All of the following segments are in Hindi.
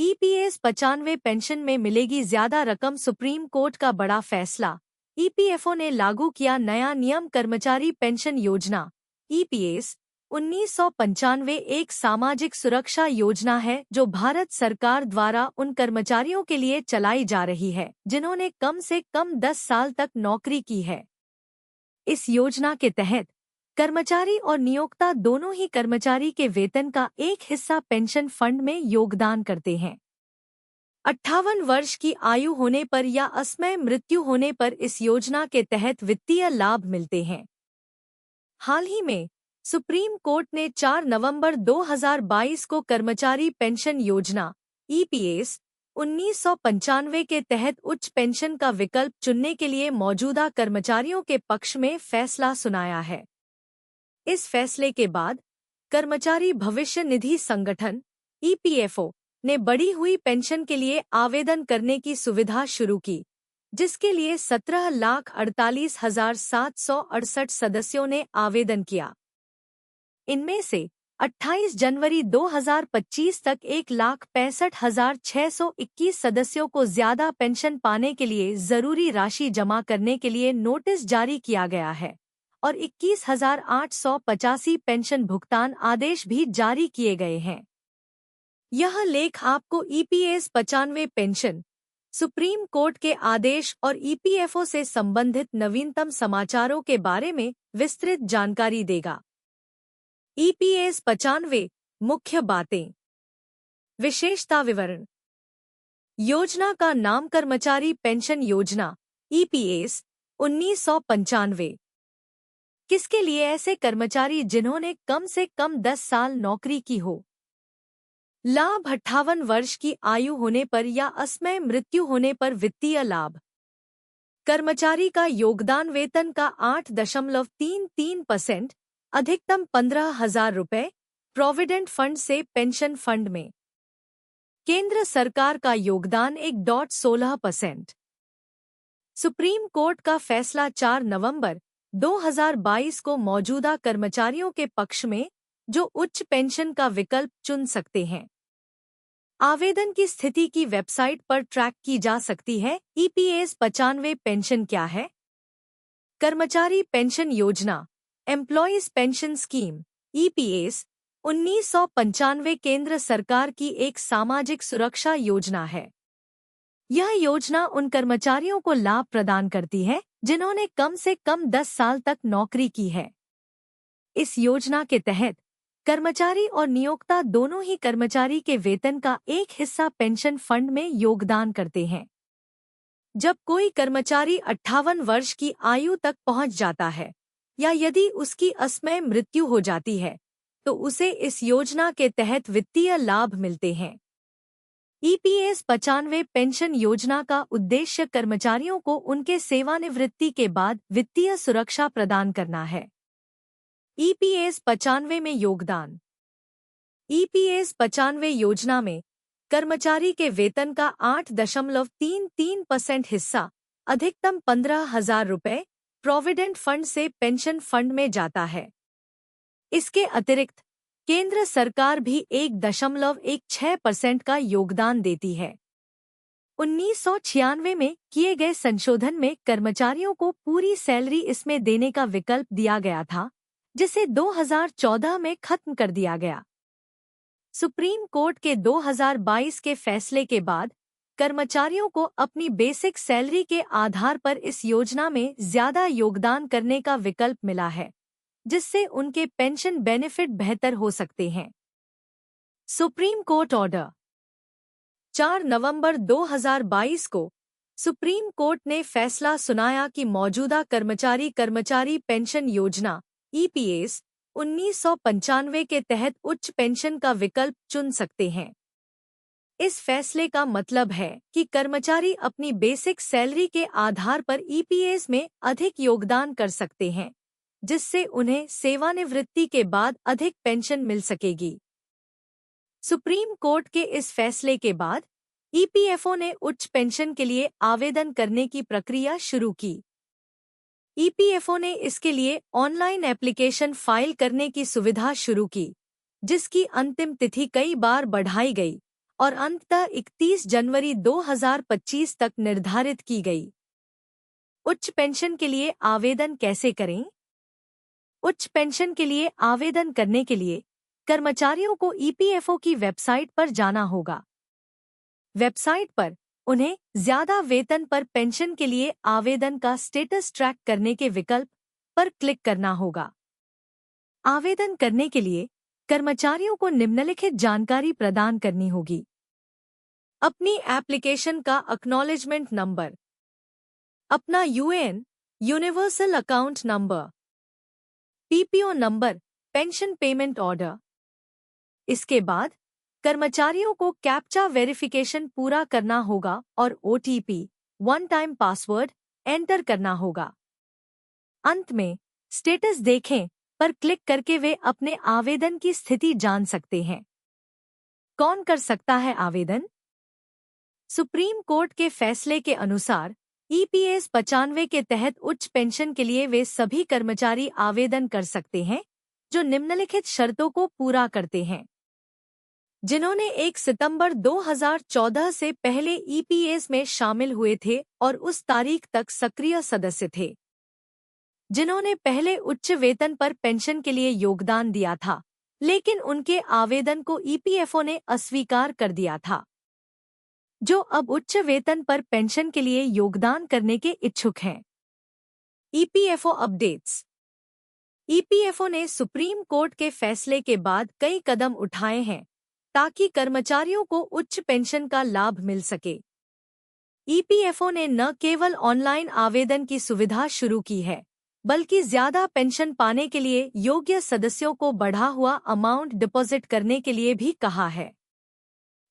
ईपीएस 95 पेंशन में मिलेगी ज्यादा रकम, सुप्रीम कोर्ट का बड़ा फैसला। ईपीएफओ ने लागू किया नया नियम, कर्मचारी पेंशन योजना। ईपीएस 1995 एक सामाजिक सुरक्षा योजना है जो भारत सरकार द्वारा उन कर्मचारियों के लिए चलाई जा रही है जिन्होंने कम से कम 10 साल तक नौकरी की है। इस योजना के तहत कर्मचारी और नियोक्ता दोनों ही कर्मचारी के वेतन का एक हिस्सा पेंशन फंड में योगदान करते हैं। 58 वर्ष की आयु होने पर या असमय मृत्यु होने पर इस योजना के तहत वित्तीय लाभ मिलते हैं। हाल ही में सुप्रीम कोर्ट ने 4 नवंबर 2022 को कर्मचारी पेंशन योजना ईपीएस 1995 के तहत उच्च पेंशन का विकल्प चुनने के लिए मौजूदा कर्मचारियों के पक्ष में फैसला सुनाया है। इस फैसले के बाद कर्मचारी भविष्य निधि संगठन ईपीएफओ ने बढ़ी हुई पेंशन के लिए आवेदन करने की सुविधा शुरू की, जिसके लिए 17,48,768 सदस्यों ने आवेदन किया। इनमें से 28 जनवरी 2025 तक 1,65,621 सदस्यों को ज्यादा पेंशन पाने के लिए जरूरी राशि जमा करने के लिए नोटिस जारी किया गया है और 21,885 पेंशन भुगतान आदेश भी जारी किए गए हैं। यह लेख आपको ईपीएस 95 पेंशन, सुप्रीम कोर्ट के आदेश और ईपीएफओ से संबंधित नवीनतम समाचारों के बारे में विस्तृत जानकारी देगा। ईपीएस 95 मुख्य बातें। विशेषता विवरण। योजना का नाम कर्मचारी पेंशन योजना ईपीएस 1995। किसके लिए? ऐसे कर्मचारी जिन्होंने कम से कम 10 साल नौकरी की हो। लाभ 58 वर्ष की आयु होने पर या असमय मृत्यु होने पर वित्तीय लाभ। कर्मचारी का योगदान वेतन का 8.33%, अधिकतम 15,000 रुपये, प्रोविडेंट फंड से पेंशन फंड में। केंद्र सरकार का योगदान 1.16%। सुप्रीम कोर्ट का फैसला 4 नवंबर 2022 को मौजूदा कर्मचारियों के पक्ष में जो उच्च पेंशन का विकल्प चुन सकते हैं। आवेदन की स्थिति की वेबसाइट पर ट्रैक की जा सकती है। ईपीएस 95 पेंशन क्या है? कर्मचारी पेंशन योजना एम्प्लॉयज पेंशन स्कीम ईपीएस 1995 केंद्र सरकार की एक सामाजिक सुरक्षा योजना है। यह योजना उन कर्मचारियों को लाभ प्रदान करती है जिन्होंने कम से कम 10 साल तक नौकरी की है। इस योजना के तहत कर्मचारी और नियोक्ता दोनों ही कर्मचारी के वेतन का एक हिस्सा पेंशन फंड में योगदान करते हैं। जब कोई कर्मचारी 58 वर्ष की आयु तक पहुंच जाता है या यदि उसकी असमय मृत्यु हो जाती है तो उसे इस योजना के तहत वित्तीय लाभ मिलते हैं। ईपीएस 95 पेंशन योजना का उद्देश्य कर्मचारियों को उनके सेवानिवृत्ति के बाद वित्तीय सुरक्षा प्रदान करना है। ईपीएस 95 में योगदान। ईपीएस 95 योजना में कर्मचारी के वेतन का 8.33% हिस्सा, अधिकतम 15,000 रुपये, प्रोविडेंट फंड से पेंशन फंड में जाता है। इसके अतिरिक्त केंद्र सरकार भी 1.16% का योगदान देती है। 1996 में किए गए संशोधन में कर्मचारियों को पूरी सैलरी इसमें देने का विकल्प दिया गया था, जिसे 2014 में खत्म कर दिया गया। सुप्रीम कोर्ट के 2022 के फैसले के बाद कर्मचारियों को अपनी बेसिक सैलरी के आधार पर इस योजना में ज्यादा योगदान करने का विकल्प मिला है, जिससे उनके पेंशन बेनिफिट बेहतर हो सकते हैं। Supreme court order. 4 नवंबर 2022 को सुप्रीम कोर्ट ने फैसला सुनाया कि मौजूदा कर्मचारी पेंशन योजना ईपीएस 1995 के तहत उच्च पेंशन का विकल्प चुन सकते हैं। इस फैसले का मतलब है कि कर्मचारी अपनी बेसिक सैलरी के आधार पर ईपीएस में अधिक योगदान कर सकते हैं, जिससे उन्हें सेवानिवृत्ति के बाद अधिक पेंशन मिल सकेगी। सुप्रीम कोर्ट के इस फैसले के बाद ईपीएफओ ने उच्च पेंशन के लिए आवेदन करने की प्रक्रिया शुरू की। ईपीएफओ ने इसके लिए ऑनलाइन एप्लीकेशन फाइल करने की सुविधा शुरू की, जिसकी अंतिम तिथि कई बार बढ़ाई गई और अंततः 31 जनवरी 2025 तक निर्धारित की गई। उच्च पेंशन के लिए आवेदन कैसे करें? उच्च पेंशन के लिए आवेदन करने के लिए कर्मचारियों को ईपीएफओ की वेबसाइट पर जाना होगा। वेबसाइट पर उन्हें ज्यादा वेतन पर पेंशन के लिए आवेदन का स्टेटस ट्रैक करने के विकल्प पर क्लिक करना होगा। आवेदन करने के लिए कर्मचारियों को निम्नलिखित जानकारी प्रदान करनी होगी। अपनी एप्लीकेशन का एक्नॉलेजमेंट नंबर, अपना UAN universal account number, PPO number, pension payment order. इसके बाद कर्मचारियों को कैप्चा वेरिफिकेशन पूरा करना होगा और OTP one time password enter करना होगा। अंत में स्टेटस देखें पर क्लिक करके वे अपने आवेदन की स्थिति जान सकते हैं। कौन कर सकता है आवेदन? सुप्रीम कोर्ट के फैसले के अनुसार ईपीएस 95 के तहत उच्च पेंशन के लिए वे सभी कर्मचारी आवेदन कर सकते हैं जो निम्नलिखित शर्तों को पूरा करते हैं। जिन्होंने 1 सितंबर 2014 से पहले ईपीएस में शामिल हुए थे और उस तारीख तक सक्रिय सदस्य थे। जिन्होंने पहले उच्च वेतन पर पेंशन के लिए योगदान दिया था लेकिन उनके आवेदन को ईपीएफओ ने अस्वीकार कर दिया था। जो अब उच्च वेतन पर पेंशन के लिए योगदान करने के इच्छुक हैं। EPFO updates. ईपीएफओ ने सुप्रीम कोर्ट के फैसले के बाद कई कदम उठाए हैं ताकि कर्मचारियों को उच्च पेंशन का लाभ मिल सके। ईपीएफओ ने न केवल ऑनलाइन आवेदन की सुविधा शुरू की है बल्कि ज्यादा पेंशन पाने के लिए योग्य सदस्यों को बढ़ा हुआ अमाउंट डिपॉजिट करने के लिए भी कहा है।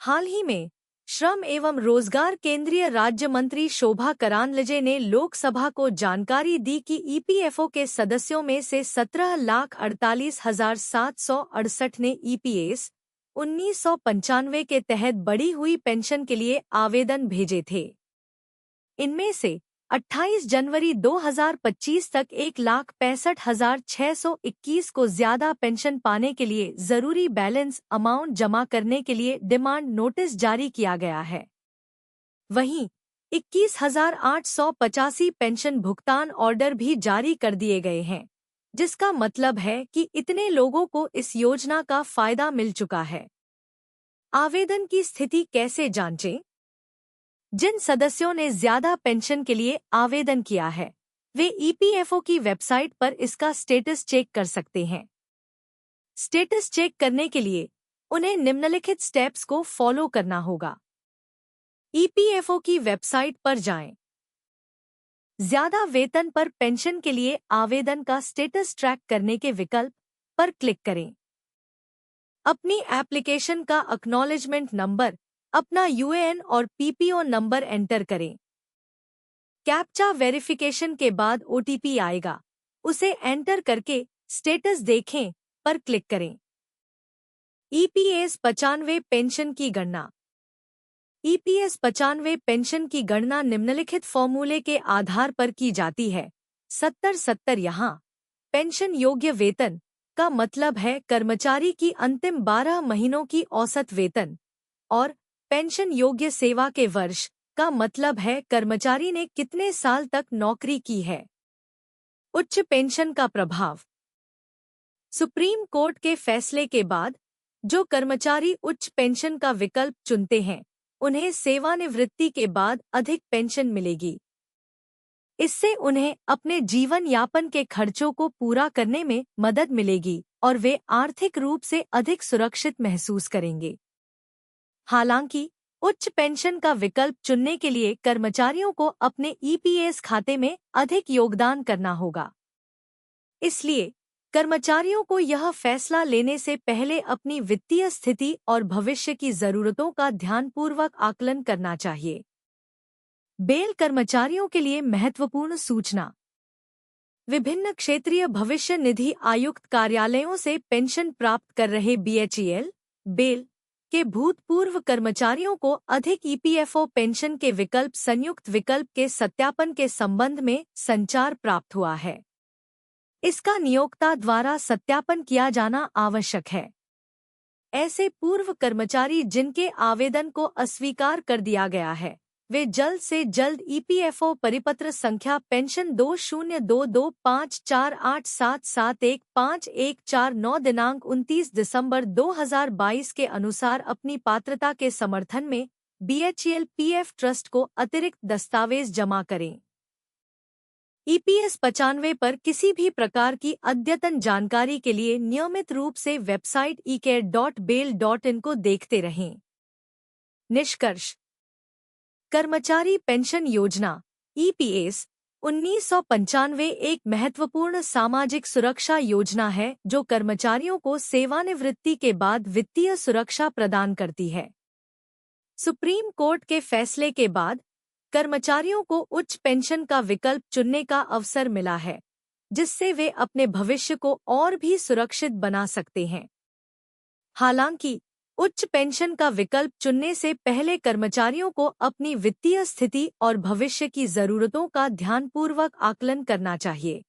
हाल ही में श्रम एवं रोजगार केंद्रीय राज्य मंत्री शोभा करांदलजे ने लोकसभा को जानकारी दी कि ईपीएफओ के सदस्यों में से 17,48,768 ने ईपीएस 1995 के तहत बढ़ी हुई पेंशन के लिए आवेदन भेजे थे। इनमें से 28 जनवरी 2025 तक 1,65,621 को ज्यादा पेंशन पाने के लिए जरूरी बैलेंस अमाउंट जमा करने के लिए डिमांड नोटिस जारी किया गया है। वहीं 21,885 पेंशन भुगतान ऑर्डर भी जारी कर दिए गए हैं, जिसका मतलब है कि इतने लोगों को इस योजना का फायदा मिल चुका है। आवेदन की स्थिति कैसे जांचें? जिन सदस्यों ने ज्यादा पेंशन के लिए आवेदन किया है वे ईपीएफओ की वेबसाइट पर इसका स्टेटस चेक कर सकते हैं। स्टेटस चेक करने के लिए उन्हें निम्नलिखित स्टेप्स को फॉलो करना होगा। ईपीएफओ की वेबसाइट पर जाएं। ज्यादा वेतन पर पेंशन के लिए आवेदन का स्टेटस ट्रैक करने के विकल्प पर क्लिक करें। अपनी एप्लीकेशन का एक्नॉलेजमेंट नंबर, अपना यूएएन और पीपीओ नंबर एंटर करें। कैप्चा वेरिफिकेशन के बाद ओटीपी आएगा, उसे एंटर करके स्टेटस देखें पर क्लिक करें। ईपीएस 95 पेंशन की गणना। ईपीएस 95 पेंशन की गणना निम्नलिखित फॉर्मूले के आधार पर की जाती है। 70-70 यहाँ पेंशन योग्य वेतन का मतलब है कर्मचारी की अंतिम 12 महीनों की औसत वेतन और पेंशन योग्य सेवा के वर्ष का मतलब है कर्मचारी ने कितने साल तक नौकरी की है। उच्च पेंशन का प्रभाव। सुप्रीम कोर्ट के फैसले के बाद जो कर्मचारी उच्च पेंशन का विकल्प चुनते हैं उन्हें सेवानिवृत्ति के बाद अधिक पेंशन मिलेगी। इससे उन्हें अपने जीवन यापन के खर्चों को पूरा करने में मदद मिलेगी और वे आर्थिक रूप से अधिक सुरक्षित महसूस करेंगे। हालांकि उच्च पेंशन का विकल्प चुनने के लिए कर्मचारियों को अपने ईपीएस खाते में अधिक योगदान करना होगा। इसलिए कर्मचारियों को यह फैसला लेने से पहले अपनी वित्तीय स्थिति और भविष्य की जरूरतों का ध्यानपूर्वक आकलन करना चाहिए। बेल कर्मचारियों के लिए महत्वपूर्ण सूचना। विभिन्न क्षेत्रीय भविष्य निधि आयुक्त कार्यालयों से पेंशन प्राप्त कर रहे बीएचईएल, बेल के भूतपूर्व कर्मचारियों को अधिक ईपीएफओ पेंशन के विकल्प संयुक्त विकल्प के सत्यापन के संबंध में संचार प्राप्त हुआ है। इसका नियोक्ता द्वारा सत्यापन किया जाना आवश्यक है। ऐसे पूर्व कर्मचारी जिनके आवेदन को अस्वीकार कर दिया गया है, वे जल्द से जल्द ईपीएफओ परिपत्र संख्या पेंशन 20225487715149 दिनांक 29 दिसंबर 2022 के अनुसार अपनी पात्रता के समर्थन में बीएचईएल पीएफ ट्रस्ट को अतिरिक्त दस्तावेज जमा करें। ईपीएस 95 पर किसी भी प्रकार की अद्यतन जानकारी के लिए नियमित रूप से वेबसाइट ecare.bail.in को देखते रहें। निष्कर्ष: कर्मचारी पेंशन योजना ईपीएस 1995 एक महत्वपूर्ण सामाजिक सुरक्षा योजना है जो कर्मचारियों को सेवानिवृत्ति के बाद वित्तीय सुरक्षा प्रदान करती है। सुप्रीम कोर्ट के फैसले के बाद कर्मचारियों को उच्च पेंशन का विकल्प चुनने का अवसर मिला है, जिससे वे अपने भविष्य को और भी सुरक्षित बना सकते हैं। हालांकि उच्च पेंशन का विकल्प चुनने से पहले कर्मचारियों को अपनी वित्तीय स्थिति और भविष्य की जरूरतों का ध्यानपूर्वक आकलन करना चाहिए।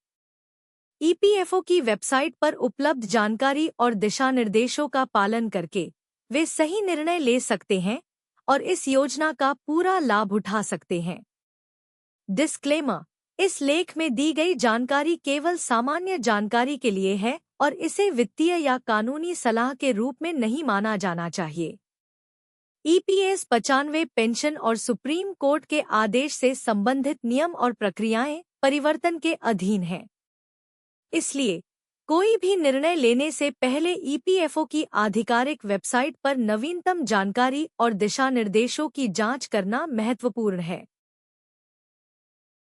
ईपीएफओ की वेबसाइट पर उपलब्ध जानकारी और दिशानिर्देशों का पालन करके वे सही निर्णय ले सकते हैं और इस योजना का पूरा लाभ उठा सकते हैं। डिस्क्लेमर: इस लेख में दी गई जानकारी केवल सामान्य जानकारी के लिए है और इसे वित्तीय या कानूनी सलाह के रूप में नहीं माना जाना चाहिए। ईपीएस 95 पेंशन और सुप्रीम कोर्ट के आदेश से संबंधित नियम और प्रक्रियाएं परिवर्तन के अधीन हैं। इसलिए कोई भी निर्णय लेने से पहले ईपीएफओ की आधिकारिक वेबसाइट पर नवीनतम जानकारी और दिशानिर्देशों की जांच करना महत्वपूर्ण है।